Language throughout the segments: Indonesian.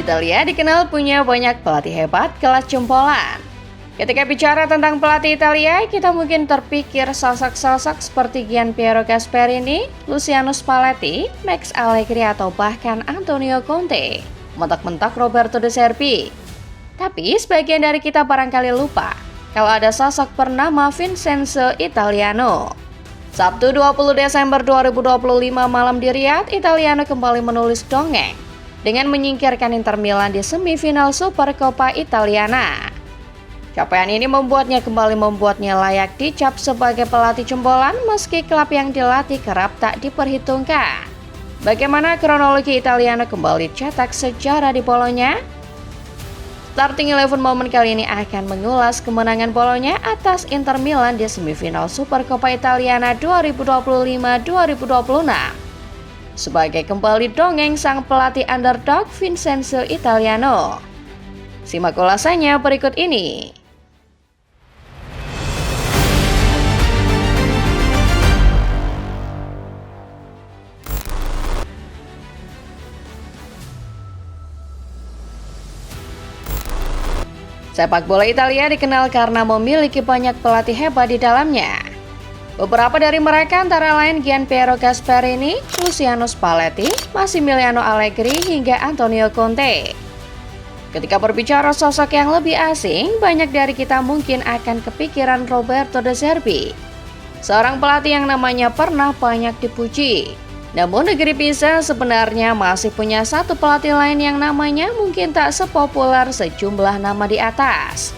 Italia dikenal punya banyak pelatih hebat kelas jempolan. Ketika bicara tentang pelatih Italia, kita mungkin terpikir sosok-sosok seperti Gianpiero Gasperini, Luciano Spalletti, Max Allegri atau bahkan Antonio Conte, mentok-mentok Roberto De Zerbi. Tapi sebagian dari kita barangkali lupa kalau ada sosok bernama Vincenzo Italiano. Sabtu 20 Desember 2025 malam di Riyadh, Italiano kembali menulis dongeng dengan menyingkirkan Inter Milan di semifinal Supercoppa Italiana. Capaian ini membuatnya layak dicap sebagai pelatih jempolan meski klub yang dilatih kerap tak diperhitungkan. Bagaimana kronologi Italiano kembali cetak sejarah di Bolonya? Starting 11 Moment kali ini akan mengulas kemenangan Bolonya atas Inter Milan di semifinal Supercoppa Italiana 2025-2026. Sebagai kembali dongeng sang pelatih underdog Vincenzo Italiano. Simak ulasannya berikut ini. Sepak bola Italia dikenal karena memiliki banyak pelatih hebat di dalamnya. Beberapa dari mereka antara lain Gianpiero Gasperini, Luciano Spalletti, Massimiliano Allegri, hingga Antonio Conte. Ketika berbicara sosok yang lebih asing, banyak dari kita mungkin akan kepikiran Roberto De Zerbi, seorang pelatih yang namanya pernah banyak dipuji. Namun negeri Pisa sebenarnya masih punya satu pelatih lain yang namanya mungkin tak sepopuler sejumlah nama di atas.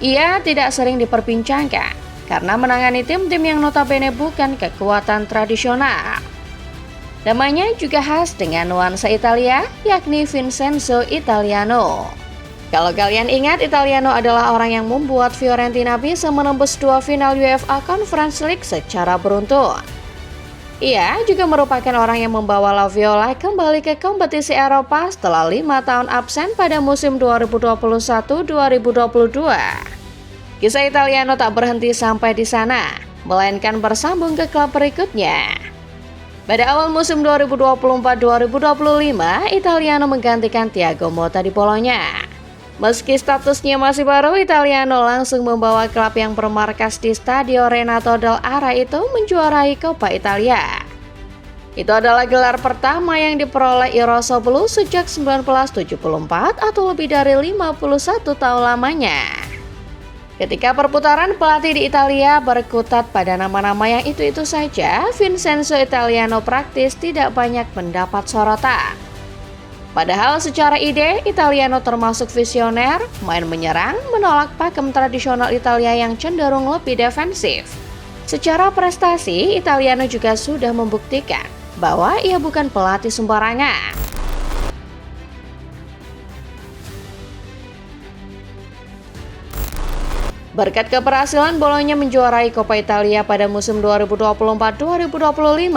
Ia tidak sering diperbincangkan karena menangani tim-tim yang notabene bukan kekuatan tradisional. Namanya juga khas dengan nuansa Italia, yakni Vincenzo Italiano. Kalau kalian ingat, Italiano adalah orang yang membuat Fiorentina bisa menembus 2 final UEFA Conference League secara beruntun. Ia juga merupakan orang yang membawa La Viola kembali ke kompetisi Eropa setelah 5 tahun absen pada musim 2021-2022. Kisah Italiano tak berhenti sampai di sana, melainkan bersambung ke klub berikutnya. Pada awal musim 2024-2025, Italiano menggantikan Thiago Motta di Bolonya. Meski statusnya masih baru, Italiano langsung membawa klub yang bermarkas di Stadio Renato Dell'Ara itu menjuarai Coppa Italia. Itu adalah gelar pertama yang diperoleh I Rossoblu sejak 1974 atau lebih dari 51 tahun lamanya. Ketika perputaran pelatih di Italia berkutat pada nama-nama yang itu-itu saja, Vincenzo Italiano praktis tidak banyak mendapat sorotan. Padahal secara ide, Italiano termasuk visioner, main menyerang, menolak pakem tradisional Italia yang cenderung lebih defensif. Secara prestasi, Italiano juga sudah membuktikan bahwa ia bukan pelatih sembarangan. Berkat keberhasilan Bolonya menjuarai Coppa Italia pada musim 2024-2025,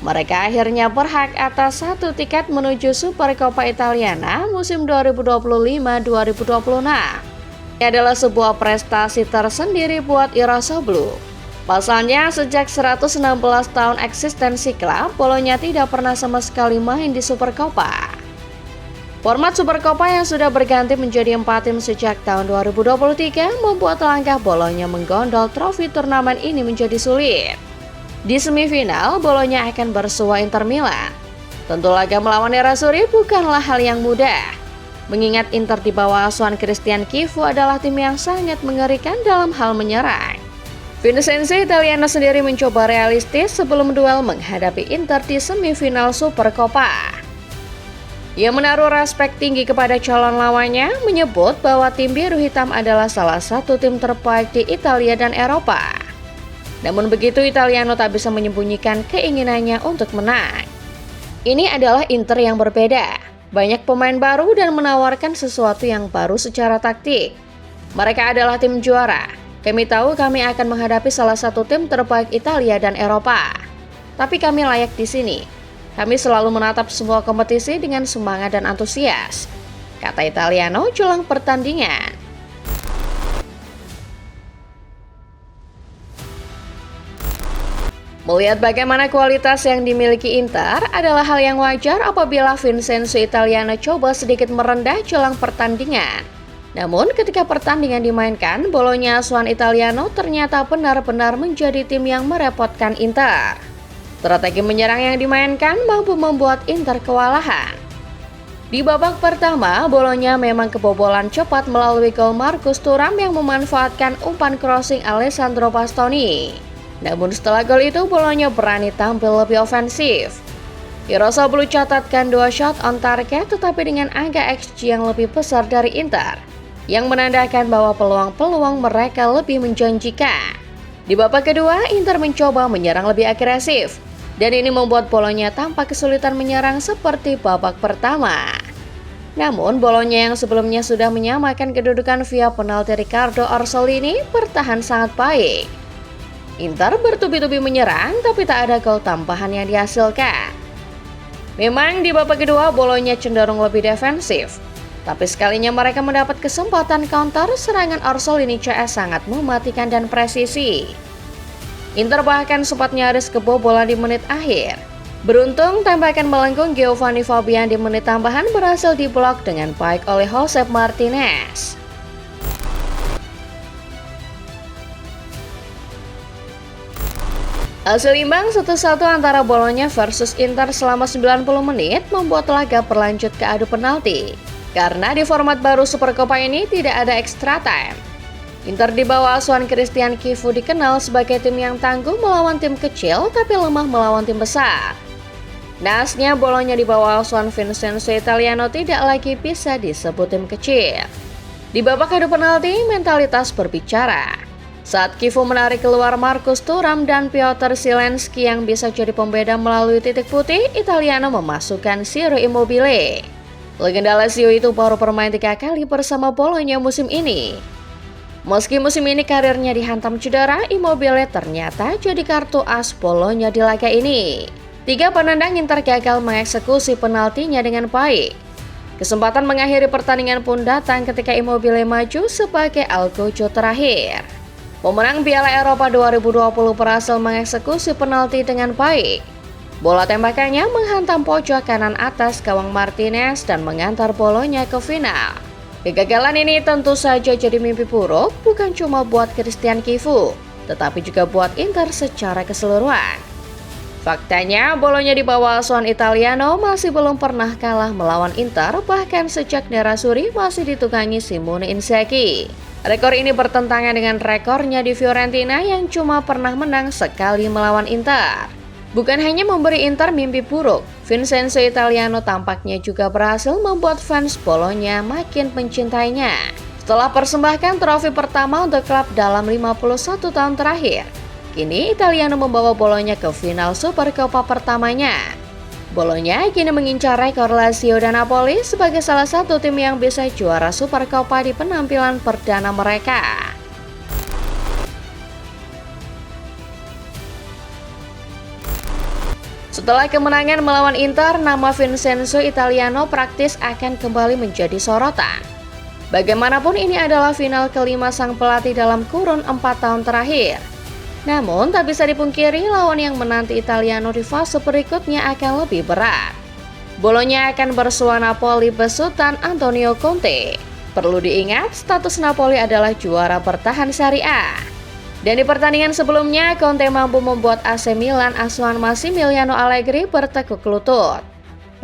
mereka akhirnya berhak atas satu tiket menuju Supercoppa Italiana musim 2025-2026. Ini adalah sebuah prestasi tersendiri buat I Rossoblu. Pasalnya, sejak 116 tahun eksistensi klub, Bolonya tidak pernah sama sekali main di Supercoppa. Format Supercoppa yang sudah berganti menjadi 4 tim sejak tahun 2023 membuat langkah Bolonya menggondol trofi turnamen ini menjadi sulit. Di semifinal, Bolonya akan bersua Inter Milan. Tentu laga melawan Nerazzurri bukanlah hal yang mudah, mengingat Inter di bawah asuhan Christian Chivu adalah tim yang sangat mengerikan dalam hal menyerang. Vincenzo Italiano sendiri mencoba realistis sebelum duel menghadapi Inter di semifinal Supercoppa. Ia menaruh respek tinggi kepada calon lawannya, menyebut bahwa tim biru hitam adalah salah satu tim terbaik di Italia dan Eropa. Namun begitu, Italiano tak bisa menyembunyikan keinginannya untuk menang. Ini adalah Inter yang berbeda, banyak pemain baru dan menawarkan sesuatu yang baru secara taktik. Mereka adalah tim juara. Kami tahu kami akan menghadapi salah satu tim terbaik Italia dan Eropa. Tapi kami layak di sini. Kami selalu menatap semua kompetisi dengan semangat dan antusias, kata Italiano jelang pertandingan. Melihat bagaimana kualitas yang dimiliki Inter adalah hal yang wajar apabila Vincenzo Italiano coba sedikit merendah jelang pertandingan. Namun ketika pertandingan dimainkan, Bologna asuhan Italiano ternyata benar-benar menjadi tim yang merepotkan Inter. Strategi menyerang yang dimainkan mampu membuat Inter kewalahan. Di babak pertama, Bologna memang kebobolan cepat melalui gol Marcus Thuram yang memanfaatkan umpan crossing Alessandro Bastoni. Namun setelah gol itu, Bologna berani tampil lebih ofensif. Hirosa Blue catatkan 2 shot on target tetapi dengan angka XG yang lebih besar dari Inter, yang menandakan bahwa peluang-peluang mereka lebih menjanjikan. Di babak kedua, Inter mencoba menyerang lebih agresif, dan ini membuat Bologna tampak kesulitan menyerang seperti babak pertama. Namun, Bologna yang sebelumnya sudah menyamakan kedudukan via penalti Riccardo Orsolini bertahan sangat baik. Inter bertubi-tubi menyerang, tapi tak ada gol tambahan yang dihasilkan. Memang di babak kedua, Bologna cenderung lebih defensif. Tapi sekalinya mereka mendapat kesempatan counter, serangan Orsolini CS sangat mematikan dan presisi. Inter bahkan sempat nyaris kebobolan di menit akhir. Beruntung, tembakan melengkung Giovanni Fabian di menit tambahan berhasil diblok dengan baik oleh Josep Martinez. Hasil imbang 1-1 antara Bologna versus Inter selama 90 menit membuat laga berlanjut ke adu penalti. Karena di format baru Supercoppa ini tidak ada extra time. Inter di bawah asuhan Christian Chivu dikenal sebagai tim yang tangguh melawan tim kecil tapi lemah melawan tim besar. Naasnya Bologna di bawah asuhan Vincenzo Italiano tidak lagi bisa disebut tim kecil. Di babak adu penalti, mentalitas berbicara. Saat Chivu menarik keluar Marcus Thuram dan Piotr Zielinski yang bisa jadi pembeda melalui titik putih, Italiano memasukkan Ciro Immobile. Legenda Lazio itu baru bermain 3 kali bersama Bologna musim ini. Meski musim ini karirnya dihantam cedera, Immobile ternyata jadi kartu as Bologna di laga ini. 3 penendang Inter gagal mengeksekusi penaltinya dengan baik. Kesempatan mengakhiri pertandingan pun datang ketika Immobile maju sebagai algojo terakhir. Pemenang Piala Eropa 2020 berhasil mengeksekusi penalti dengan baik. Bola tembakannya menghantam pojok kanan atas gawang Martinez dan mengantar Bologna ke final. Kegagalan ini tentu saja jadi mimpi buruk bukan cuma buat Christian Chivu, tetapi juga buat Inter secara keseluruhan. Faktanya, Bologna di bawah asuhan Italiano masih belum pernah kalah melawan Inter, bahkan sejak Nerazzurri masih ditunggangi Simone Inzaghi. Rekor ini bertentangan dengan rekornya di Fiorentina yang cuma pernah menang sekali melawan Inter. Bukan hanya memberi Inter mimpi buruk, Vincenzo Italiano tampaknya juga berhasil membuat fans Bologna makin mencintainya. Setelah persembahkan trofi pertama untuk klub dalam 51 tahun terakhir, kini Italiano membawa Bologna ke final Supercoppa pertamanya. Bologna kini mengincar rekor Lazio dan Napoli sebagai salah satu tim yang bisa juara Supercoppa di penampilan perdana mereka. Setelah kemenangan melawan Inter, nama Vincenzo Italiano praktis akan kembali menjadi sorotan. Bagaimanapun ini adalah final kelima sang pelatih dalam kurun 4 tahun terakhir. Namun, tak bisa dipungkiri lawan yang menanti Italiano di fase berikutnya akan lebih berat. Bologna akan bersua Napoli besutan Antonio Conte. Perlu diingat, status Napoli adalah juara bertahan Serie A. Dan di pertandingan sebelumnya, Conte mampu membuat AC Milan asuhan Massimiliano Allegri bertekuk lutut.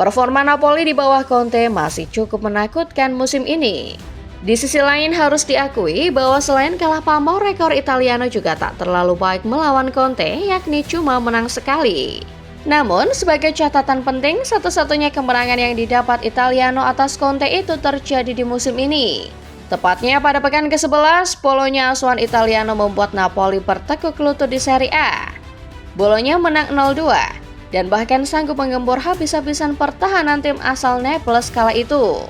Performa Napoli di bawah Conte masih cukup menakutkan musim ini. Di sisi lain harus diakui bahwa selain kalah pamor, rekor Italiano juga tak terlalu baik melawan Conte, yakni cuma menang sekali. Namun, sebagai catatan penting, satu-satunya kemenangan yang didapat Italiano atas Conte itu terjadi di musim ini. Tepatnya pada pekan ke-11, Bologna asuhan Italiano membuat Napoli bertekuk lutut di Serie A. Bologna menang 0-2, dan bahkan sanggup menggembor habis-habisan pertahanan tim asal Naples kala itu.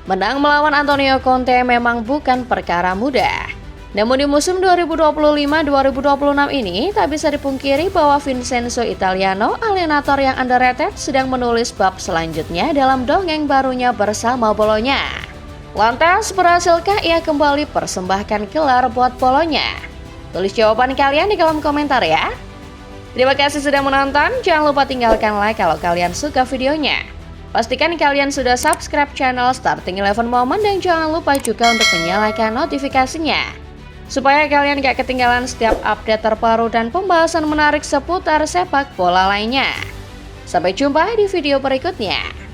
Menang melawan Antonio Conte memang bukan perkara mudah. Namun di musim 2025-2026 ini tak bisa dipungkiri bahwa Vincenzo Italiano, alienator yang underrated, sedang menulis bab selanjutnya dalam dongeng barunya bersama Bologna. Lantas, berhasilkah ia kembali persembahkan gelar buat Bologna? Tulis jawaban kalian di kolom komentar ya. Terima kasih sudah menonton, jangan lupa tinggalkan like kalau kalian suka videonya. Pastikan kalian sudah subscribe channel Starting Eleven Moment dan jangan lupa juga untuk menyalakan notifikasinya, supaya kalian gak ketinggalan setiap update terbaru dan pembahasan menarik seputar sepak bola lainnya. Sampai jumpa di video berikutnya.